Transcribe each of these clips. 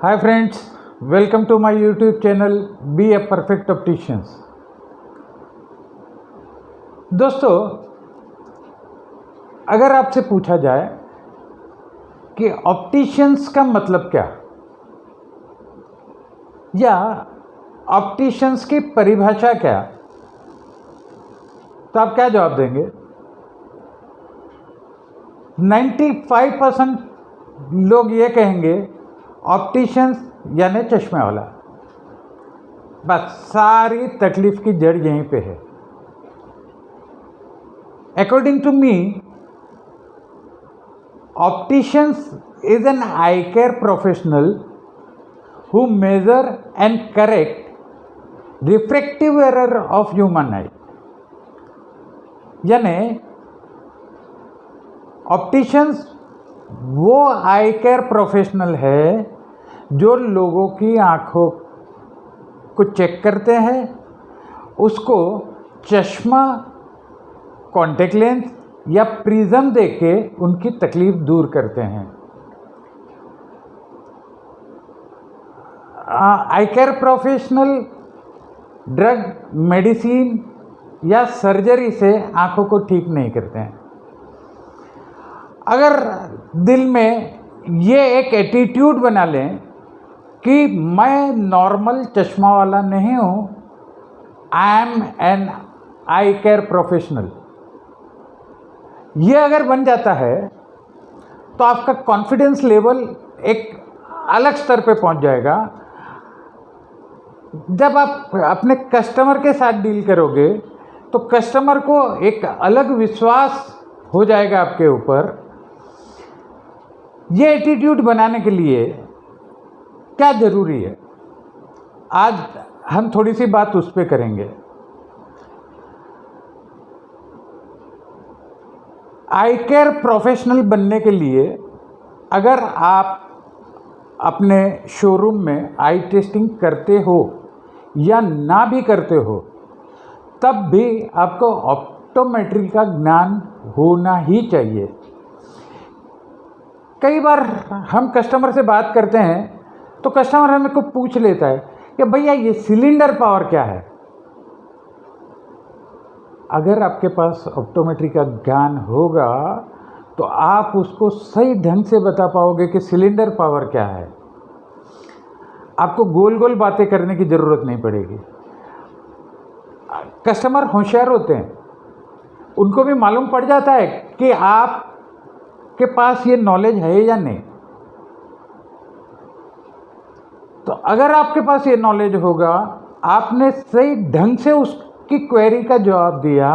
Hi friends, welcome to my YouTube channel be a perfect opticians. दोस्तों, अगर आपसे पूछा जाए कि ऑप्टिशियंस का मतलब क्या या ऑप्टिशियंस की परिभाषा क्या, तो आप क्या जवाब देंगे? 95% लोग ये कहेंगे ऑप्टिशियंस यानी चश्मे वाला। बस सारी तकलीफ की जड़ यहीं पे है। According to me, opticians is an eye care professional who measure and correct refractive error of human eye। यानी ऑप्टिशियंस वो आई केयर प्रोफेशनल है जो लोगों की आँखों को चेक करते हैं, उसको चश्मा, कॉन्टेक्ट लेंस या प्रिज्म देके उनकी तकलीफ दूर करते हैं। आई केयर प्रोफेशनल ड्रग, मेडिसिन या सर्जरी से आँखों को ठीक नहीं करते हैं। अगर दिल में ये एक एटीट्यूड बना लें कि मैं नॉर्मल चश्मा वाला नहीं हूँ, I am an eye care professional, ये अगर बन जाता है तो आपका कॉन्फिडेंस लेवल एक अलग स्तर पे पहुंच जाएगा। जब आप अपने कस्टमर के साथ डील करोगे तो कस्टमर को एक अलग विश्वास हो जाएगा आपके ऊपर। ये एटीट्यूड बनाने के लिए क्या ज़रूरी है, आज हम थोड़ी सी बात उस पर करेंगे। आई केयर प्रोफेशनल बनने के लिए अगर आप अपने शोरूम में आई टेस्टिंग करते हो या ना भी करते हो, तब भी आपको ऑप्टोमेट्री का ज्ञान होना ही चाहिए। कई बार हम कस्टमर से बात करते हैं तो कस्टमर हमें को पूछ लेता है कि भैया ये सिलेंडर पावर क्या है। अगर आपके पास ऑप्टोमेट्री का ज्ञान होगा तो आप उसको सही ढंग से बता पाओगे कि सिलेंडर पावर क्या है। आपको गोल गोल बातें करने की ज़रूरत नहीं पड़ेगी। कस्टमर होशियार होते हैं, उनको भी मालूम पड़ जाता है कि आप के पास ये नॉलेज है या नहीं। तो अगर आपके पास ये नॉलेज होगा, आपने सही ढंग से उसकी क्वेरी का जवाब दिया,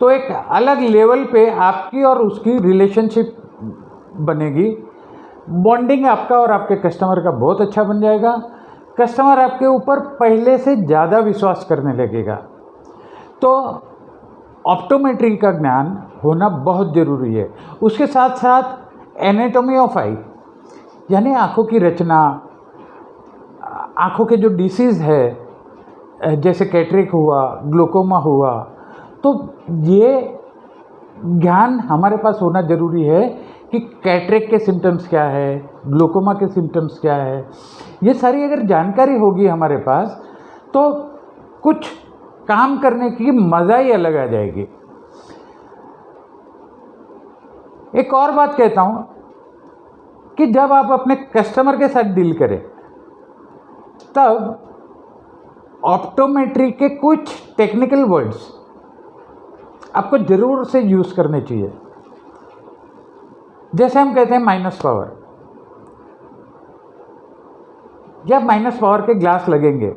तो एक अलग लेवल पे आपकी और उसकी रिलेशनशिप बनेगी। बॉन्डिंग आपका और आपके कस्टमर का बहुत अच्छा बन जाएगा। कस्टमर आपके ऊपर पहले से ज़्यादा विश्वास करने लगेगा। तो ऑप्टोमेट्री का ज्ञान होना बहुत ज़रूरी है। उसके साथ साथ एनाटॉमी ऑफ आई, यानी आँखों की रचना, आँखों के जो डिसीज़ है जैसे कैटरेक्ट हुआ, ग्लोकोमा हुआ, तो ये ज्ञान हमारे पास होना ज़रूरी है कि कैटरेक्ट के सिम्टम्स क्या है, ग्लोकोमा के सिम्टम्स क्या है। ये सारी अगर जानकारी होगी हमारे पास तो कुछ काम करने की मज़ा ही अलग आ जाएगी। एक और बात कहता हूँ कि जब आप अपने कस्टमर के साथ डील करें तब ऑप्टोमेट्री के कुछ टेक्निकल वर्ड्स आपको ज़रूर से यूज़ करने चाहिए। जैसे हम कहते हैं माइनस पावर, जब माइनस पावर के ग्लास लगेंगे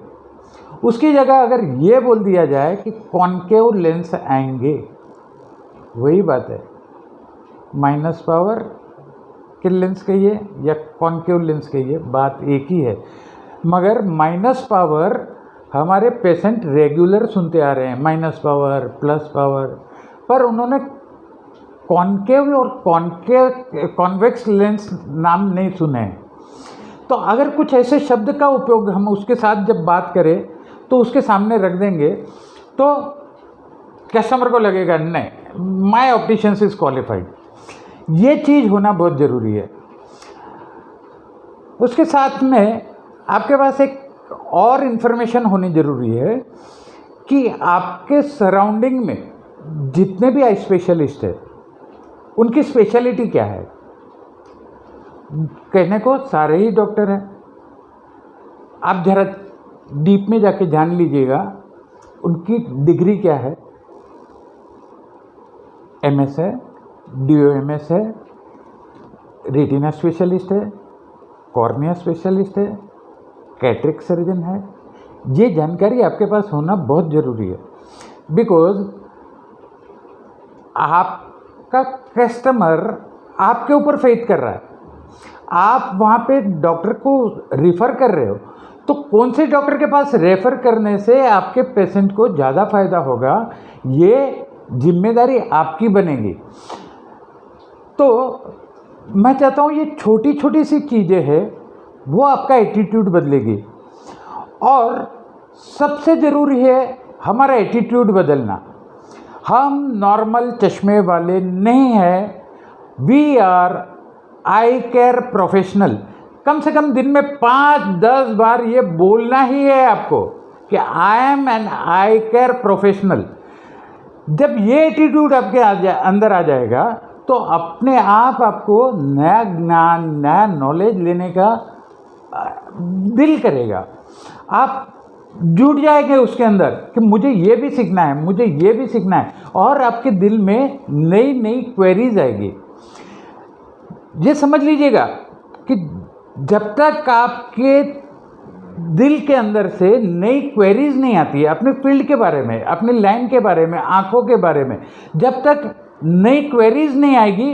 उसकी जगह अगर ये बोल दिया जाए कि कॉनकेव लेंस आएंगे, वही बात है। माइनस पावर के लेंस कहिए या कॉनकेव लेंस कहिए, बात एक ही है। मगर माइनस पावर हमारे पेशेंट रेगुलर सुनते आ रहे हैं, माइनस पावर, प्लस पावर, पर उन्होंने कॉनकेव और कॉन्वेक्स लेंस नाम नहीं सुने हैं। तो अगर कुछ ऐसे शब्द का उपयोग हम उसके साथ जब बात करें तो उसके सामने रख देंगे तो कस्टमर को लगेगा नहीं, माय ऑप्टिशियंस इज़ क्वालिफाइड। ये चीज़ होना बहुत ज़रूरी है। उसके साथ में आपके पास एक और इन्फॉर्मेशन होनी ज़रूरी है कि आपके सराउंडिंग में जितने भी आई स्पेशलिस्ट है उनकी स्पेशलिटी क्या है। कहने को सारे ही डॉक्टर हैं, आप ज़रा डीप में जाके जान लीजिएगा उनकी डिग्री क्या है। एमएस है, डीओएमएस है, रेटिना स्पेशलिस्ट है, कॉर्निया स्पेशलिस्ट है, कैटरेक्ट सर्जन है। ये जानकारी आपके पास होना बहुत ज़रूरी है, बिकॉज आपका कस्टमर आपके ऊपर फेथ कर रहा है। आप वहाँ पे डॉक्टर को रिफ़र कर रहे हो, तो कौन से डॉक्टर के पास रेफ़र करने से आपके पेशेंट को ज़्यादा फ़ायदा होगा, ये जिम्मेदारी आपकी बनेगी। तो मैं चाहता हूँ ये छोटी छोटी सी चीज़ें हैं वो आपका एटीट्यूड बदलेगी, और सबसे ज़रूरी है हमारा एटीट्यूड बदलना। हम नॉर्मल चश्मे वाले नहीं हैं, we are eye care professional. कम से कम दिन में 5-10 बार ये बोलना ही है आपको कि I am an eye care professional. जब ये एटीट्यूड आपके अंदर आ जाएगा तो अपने आप आपको नया ज्ञान, नया नॉलेज लेने का दिल करेगा। आप जुट जाएंगे उसके अंदर कि मुझे ये भी सीखना है, मुझे ये भी सीखना है, और आपके दिल में नई नई क्वेरीज आएगी। ये समझ लीजिएगा कि जब तक आपके दिल के अंदर से नई क्वेरीज नहीं आती है अपने फील्ड के बारे में, अपनी लाइन के बारे में, आंखों के बारे में, जब तक नई क्वेरीज नहीं आएगी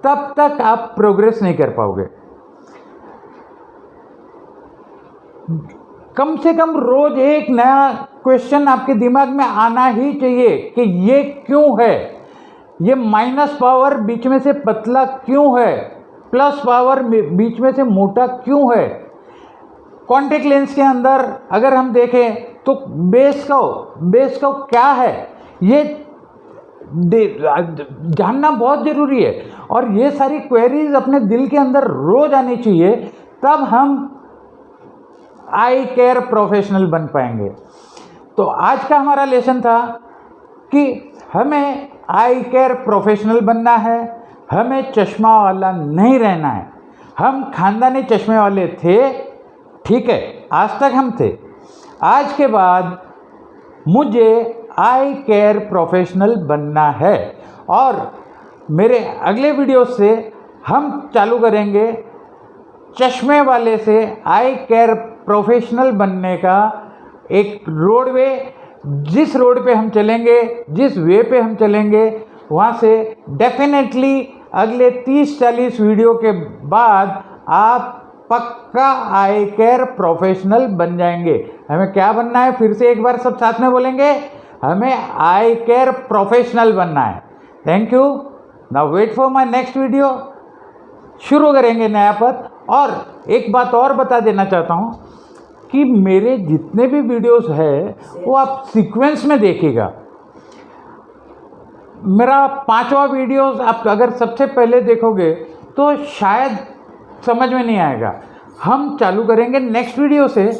तब तक आप प्रोग्रेस नहीं कर पाओगे। कम से कम रोज एक नया क्वेश्चन आपके दिमाग में आना ही चाहिए कि ये क्यों है, ये माइनस पावर बीच में से पतला क्यों है, प्लस पावर बीच में से मोटा क्यों है। कॉन्टेक्ट लेंस के अंदर अगर हम देखें तो बेस का क्या है, ये जानना बहुत ज़रूरी है। और ये सारी क्वेरीज अपने दिल के अंदर रोज आनी चाहिए, तब हम आई केयर प्रोफेशनल बन पाएंगे। तो आज का हमारा लेसन था कि हमें आई केयर प्रोफेशनल बनना है, हमें चश्मा वाला नहीं रहना है। हम खानदानी चश्मे वाले थे, ठीक है, आज तक हम थे। आज के बाद मुझे आई केयर प्रोफेशनल बनना है, और मेरे अगले वीडियो से हम चालू करेंगे चश्मे वाले से आई केयर प्रोफेशनल बनने का एक रोडवे। जिस रोड पे हम चलेंगे, जिस वे पे हम चलेंगे, वहाँ से डेफिनेटली अगले 30-40 वीडियो के बाद आप पक्का आई केयर प्रोफेशनल बन जाएंगे। हमें क्या बनना है, फिर से एक बार सब साथ में बोलेंगे, हमें आई केयर प्रोफेशनल बनना है। Thank you. Now wait for my next video. शुरू करेंगे नया पथ। और एक बात और बता देना चाहता हूँ कि मेरे जितने भी वीडियोस है वो आप सीक्वेंस में देखिएगा। मेरा 5वां वीडियोस आप अगर सबसे पहले देखोगे तो शायद समझ में नहीं आएगा। हम चालू करेंगे नेक्स्ट वीडियो से।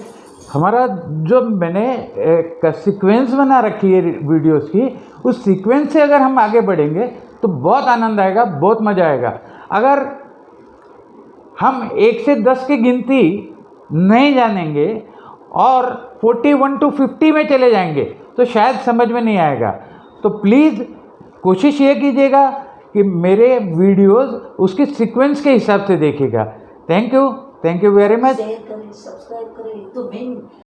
हमारा जो मैंने एक सीक्वेंस बना रखी है वीडियोस की, उस सीक्वेंस से अगर हम आगे बढ़ेंगे तो बहुत आनंद आएगा, बहुत मज़ा आएगा। अगर हम 1 से 10 की गिनती नहीं जानेंगे और 41 to 50 में चले जाएंगे तो शायद समझ में नहीं आएगा। तो प्लीज़ कोशिश ये कीजिएगा कि मेरे वीडियोस उसके सीक्वेंस के हिसाब से देखिएगा। Thank you very much. Share करें, सब्सक्राइब करें तो